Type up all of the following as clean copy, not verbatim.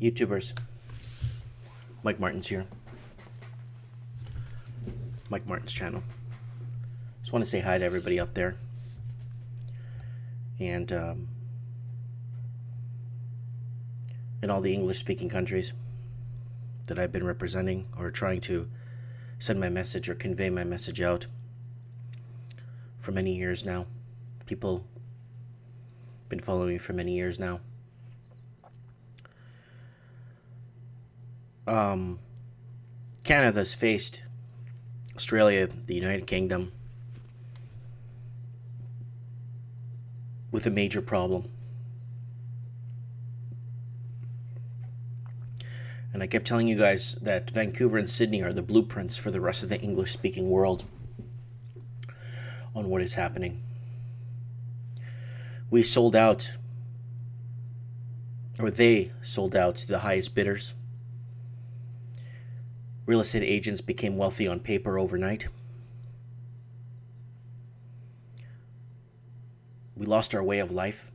YouTubers, Mike Martin's here. Mike Martin's channel. Just want to say hi to everybody out there. And in all the English-speaking countries that I've been representing or trying to send my message or convey my message out for many years now. People have been following me for many years now. Canada's faced Australia, the United Kingdom, with a major problem. And I kept telling you guys that Vancouver and Sydney are the blueprints for the rest of the English-speaking world on what is happening. We sold out, or they sold out to the highest bidders. Real estate agents became wealthy on paper overnight. We lost our way of life.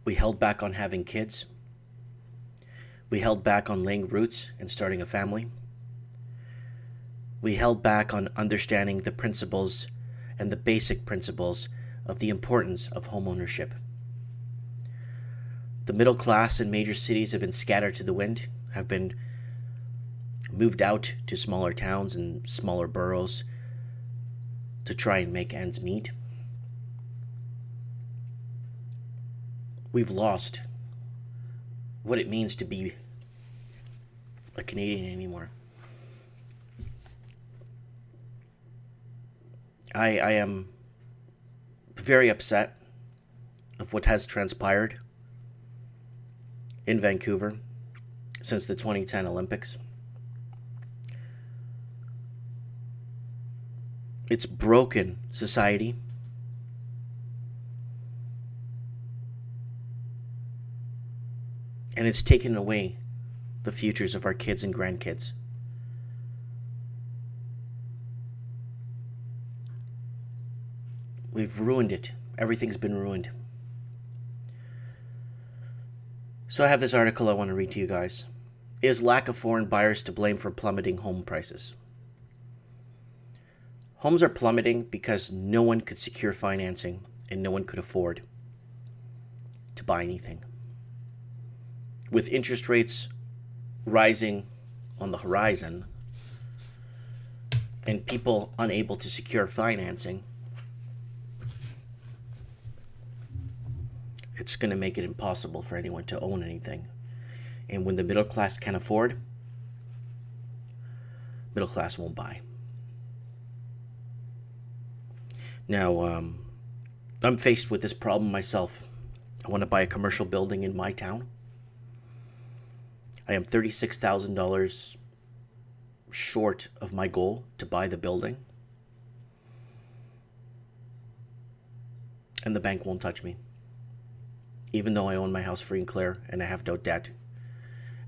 We held back on having kids. We held back on laying roots and starting a family. We held back on understanding the principles and the basic principles of the importance of homeownership. The middle class in major cities have been scattered to the wind, have been moved out to smaller towns and smaller boroughs to try and make ends meet. We've lost what it means to be a Canadian anymore. I am very upset of what has transpired in Vancouver since the 2010 Olympics. It's broken society. And it's taken away the futures of our kids and grandkids. We've ruined it. Everything's been ruined. So I have this article I want to read to you guys. Is lack of foreign buyers to blame for plummeting home prices? Homes are plummeting because no one could secure financing and no one could afford to buy anything. With interest rates rising on the horizon and people unable to secure financing, it's going to make it impossible for anyone to own anything. And when the middle class can't afford, middle class won't buy. Now, I'm faced with this problem myself. I want to buy a commercial building in my town. I am $36,000 short of my goal to buy the building. And the bank won't touch me. Even though I own my house free and clear and I have no debt.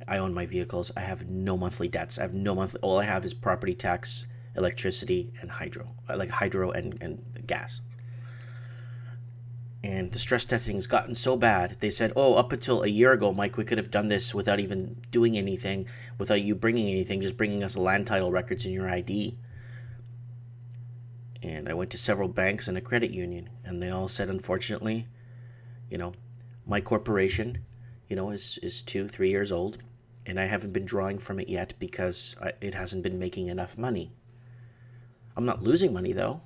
I own my vehicles. I have no monthly debts. I have no monthly. All I have is property tax, electricity, and hydro. Like hydro and gas. And the stress testing has gotten so bad. They said, oh, up until a year ago, Mike, we could have done this without even doing anything, without you bringing anything, just bringing us land title records and your ID. And I went to several banks and a credit union, and they all said, unfortunately, my corporation, is 2-3 years old, and I haven't been drawing from it yet because it hasn't been making enough money. I'm not losing money, though.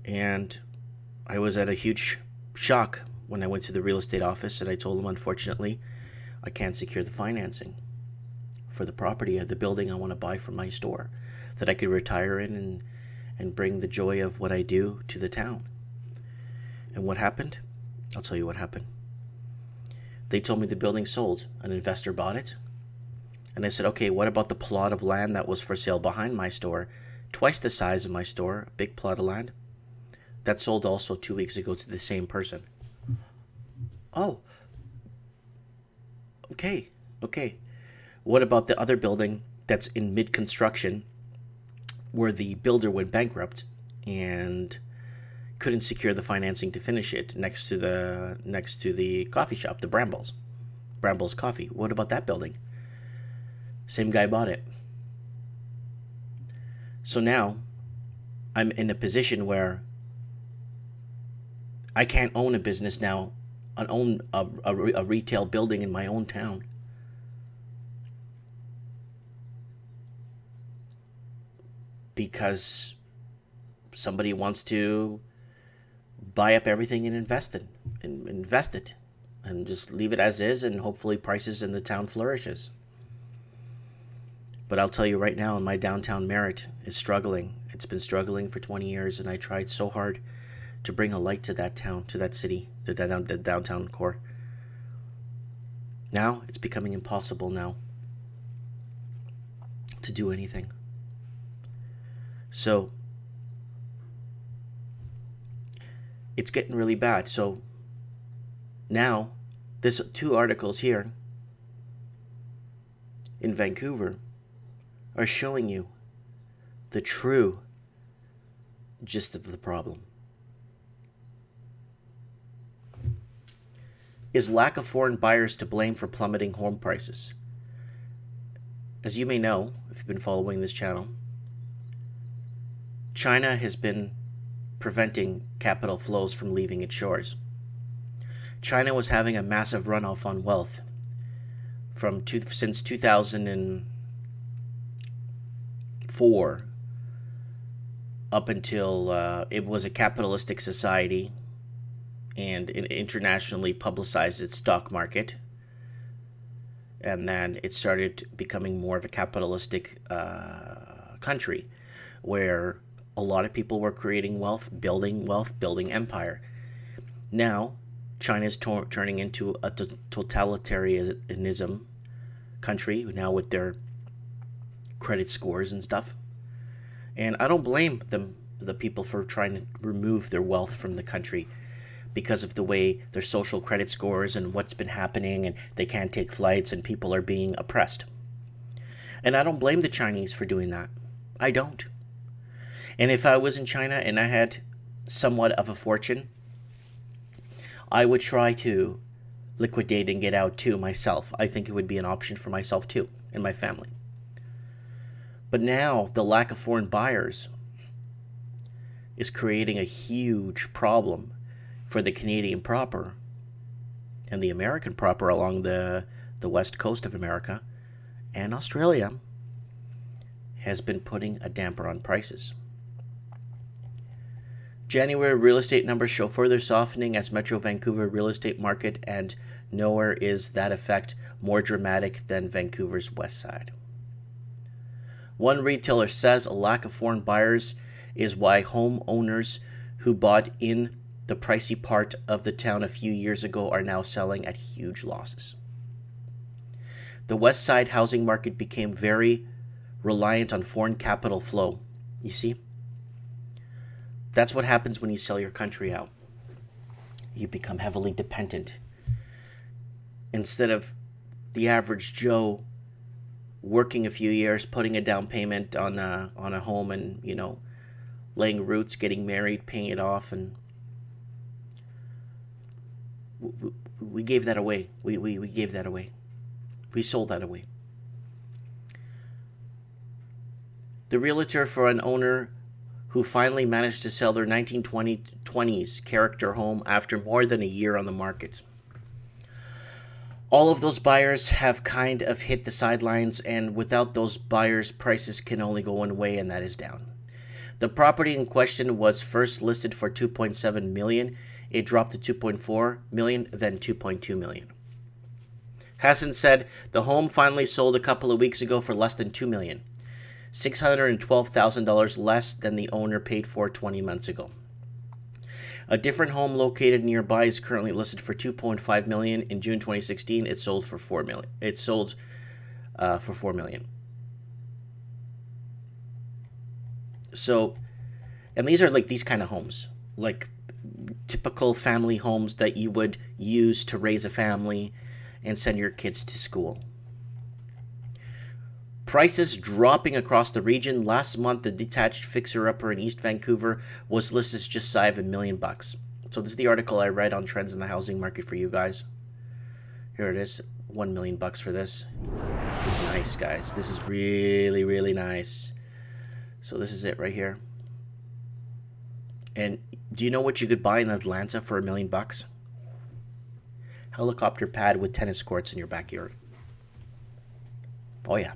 And I was at a huge shock when I went to the real estate office and I told them, unfortunately, I can't secure the financing for the property or the building I want to buy for my store that I could retire in and bring the joy of what I do to the town. And what happened? I'll tell you what happened. They told me the building sold. An investor bought it. And I said, okay, what about the plot of land that was for sale behind my store? Twice the size of my store, a big plot of land. That sold also 2 weeks ago to the same person. Oh. Okay. What about the other building that's in mid-construction where the builder went bankrupt and couldn't secure the financing to finish it next to the coffee shop, the Brambles Coffee. What about that building? Same guy bought it. So now I'm in a position where I can't own a business now, own a retail building in my own town. Because somebody wants to buy up everything and invest it and just leave it as is, and hopefully prices in the town flourishes. But I'll tell you right now, my downtown Merritt is struggling. It's been struggling for 20 years, and I tried so hard to bring a light to that town, to that city, to the downtown core. Now it's becoming impossible now to do anything. So it's getting really bad. So now there's 2 articles here in Vancouver are showing you the true gist of the problem. Is lack of foreign buyers to blame for plummeting home prices? As you may know, if you've been following this channel, China has been preventing capital flows from leaving its shores. China was having a massive runoff on wealth since 2004 up until it was a capitalistic society and it internationally publicized its stock market. And then it started becoming more of a capitalistic country where a lot of people were creating wealth, building empire. Now, China's turning into a totalitarianism country now with their credit scores and stuff. And I don't blame the people for trying to remove their wealth from the country because of the way their social credit scores and what's been happening, and they can't take flights and people are being oppressed. And I don't blame the Chinese for doing that. I don't. And if I was in China and I had somewhat of a fortune, I would try to liquidate and get out too myself. I think it would be an option for myself too and my family. But now the lack of foreign buyers is creating a huge problem for the Canadian proper and the American proper along the west coast of America, and Australia has been putting a damper on prices. January real estate numbers show further softening as Metro Vancouver real estate market, and nowhere is that effect more dramatic than Vancouver's west side. One retailer says a lack of foreign buyers is why homeowners who bought in the pricey part of the town a few years ago are now selling at huge losses. The west side housing market became very reliant on foreign capital flow. You see? That's what happens when you sell your country out. You become heavily dependent. Instead of the average Joe working a few years, putting a down payment on a home and, laying roots, getting married, paying it off, and we gave that away. We gave that away. We sold that away. The realtor for an owner who finally managed to sell their 1920s character home after more than a year on the market. All of those buyers have kind of hit the sidelines, and without those buyers, prices can only go one way, and that is down. The property in question was first listed for $2.7 million. It dropped to $2.4 million, then $2.2 million. Hasman said the home finally sold a couple of weeks ago for less than $2 million. $612,000 less than the owner paid for 20 months ago. A different home located nearby is currently listed for $2.5 million. In June 2016, it sold for $4 million. It sold for $4 million. So, and these are like these kind of homes, like typical family homes that you would use to raise a family and send your kids to school. Prices dropping across the region. Last month, the detached fixer-upper in East Vancouver was listed just shy of $1 million. So this is the article I read on trends in the housing market for you guys. Here it is, $1 million for this. It's nice, guys. This is really, really nice. So this is it right here. And do you know what you could buy in Atlanta for $1 million? Helicopter pad with tennis courts in your backyard. Oh yeah.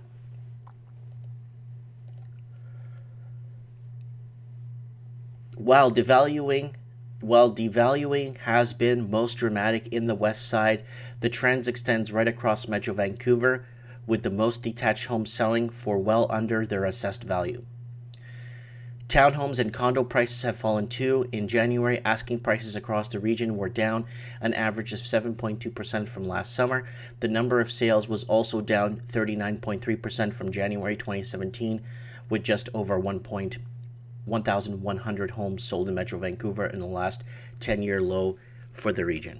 While devaluing has been most dramatic in the west side, the trends extends right across Metro Vancouver, with the most detached homes selling for well under their assessed value. Townhomes and condo prices have fallen too. In January, asking prices across the region were down an average of 7.2% from last summer. The number of sales was also down 39.3% from January 2017, with just over 1,100 homes sold in Metro Vancouver in the last 10-year low for the region.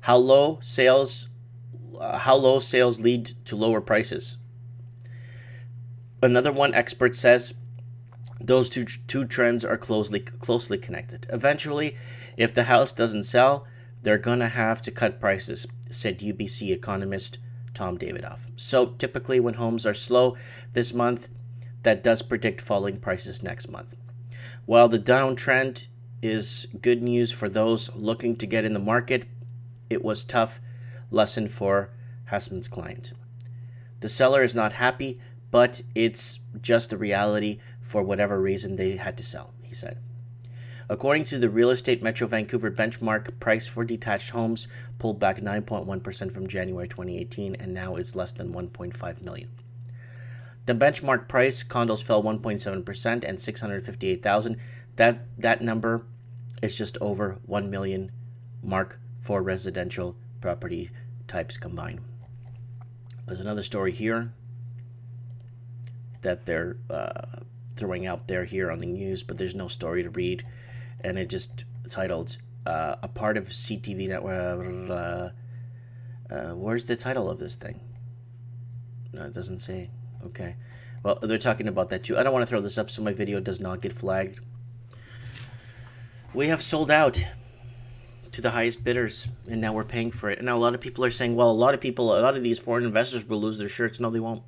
How low sales lead to lower prices? Another one expert says those two trends are closely connected. Eventually, if the house doesn't sell, they're gonna have to cut prices, said UBC economist Tom Davidoff. So typically when homes are slow this month, that does predict falling prices next month. While the downtrend is good news for those looking to get in the market, it was tough lesson for Hasman's client. The seller is not happy, but it's just the reality for whatever reason they had to sell, he said. According to the Real Estate Metro Vancouver benchmark, price for detached homes pulled back 9.1% from January 2018 and now is less than $1.5 million. The benchmark price, condos fell 1.7% and $658,000. That number is just over $1 million mark for residential property types combined. There's another story here that they're throwing out there here on the news, but there's no story to read, and it just titled a part of CTV network. Where's the title of this thing? No, it doesn't say. Okay, well, they're talking about that too. I don't want to throw this up so my video does not get flagged. We have sold out to the highest bidders, and now we're paying for it. And now a lot of people are saying, well, a lot of these foreign investors will lose their shirts. No, they won't.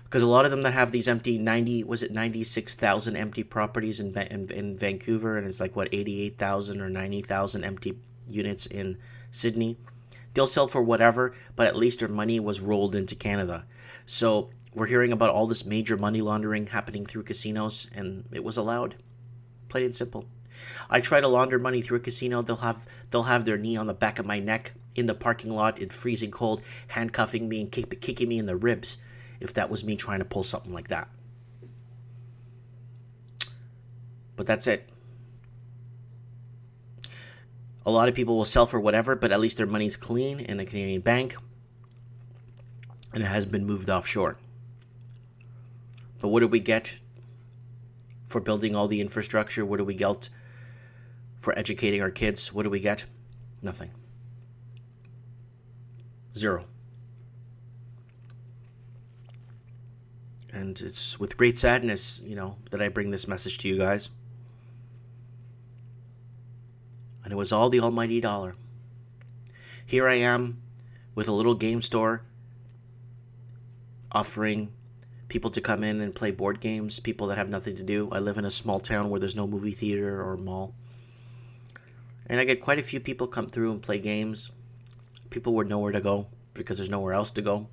Because a lot of them that have these empty 96,000 empty properties in Vancouver, and it's like, what, 88,000 or 90,000 empty units in Sydney, they'll sell for whatever, but at least their money was rolled into Canada. So we're hearing about all this major money laundering happening through casinos, and it was allowed. Plain and simple. I try to launder money through a casino, they'll have their knee on the back of my neck in the parking lot in freezing cold, handcuffing me and kicking me in the ribs if that was me trying to pull something like that. But that's it. A lot of people will sell for whatever, but at least their money's clean in a Canadian bank, and it has been moved offshore. But what do we get for building all the infrastructure? What do we get for educating our kids? What do we get? Nothing. Zero. And it's with great sadness, that I bring this message to you guys. And it was all the almighty dollar. Here I am with a little game store offering people to come in and play board games, people that have nothing to do. I live in a small town where there's no movie theater or mall. And I get quite a few people come through and play games. People with nowhere to go because there's nowhere else to go.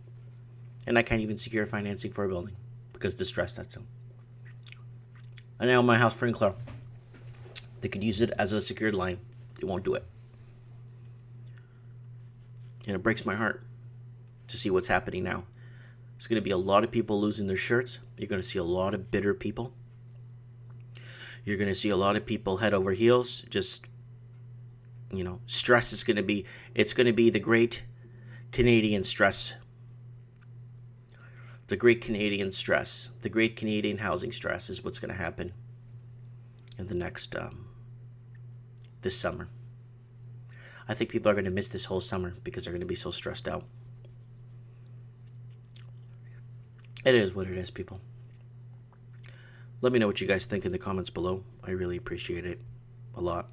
And I can't even secure financing for a building because distress, that's all. And I own my house sprinkler. They could use it as a secured line. They won't do it. And it breaks my heart to see what's happening now. There's going to be a lot of people losing their shirts. You're going to see a lot of bitter people. You're going to see a lot of people head over heels. Just, stress is going to be, it's going to be the great Canadian stress. The great Canadian stress. The great Canadian housing stress is what's going to happen in the next, this summer. I think people are going to miss this whole summer because they're going to be so stressed out. It is what it is, people. Let me know what you guys think in the comments below. I really appreciate it a lot.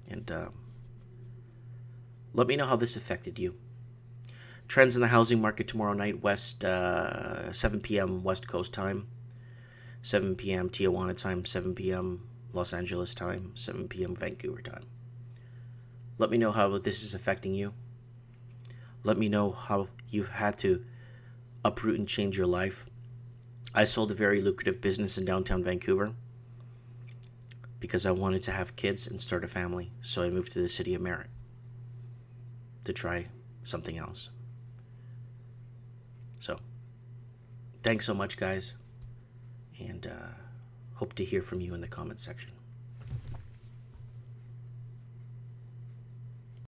And let me know how this affected you. Trends in the housing market tomorrow night, 7 p.m. West Coast time, 7 p.m. Tijuana time, 7 p.m. Los Angeles time, 7 p.m. Vancouver time. Let me know how this is affecting you. Let me know how you've had to uproot and change your life. I sold a very lucrative business in downtown Vancouver because I wanted to have kids and start a family. So I moved to the city of Merritt to try something else. So, thanks so much, guys, and hope to hear from you in the comment section.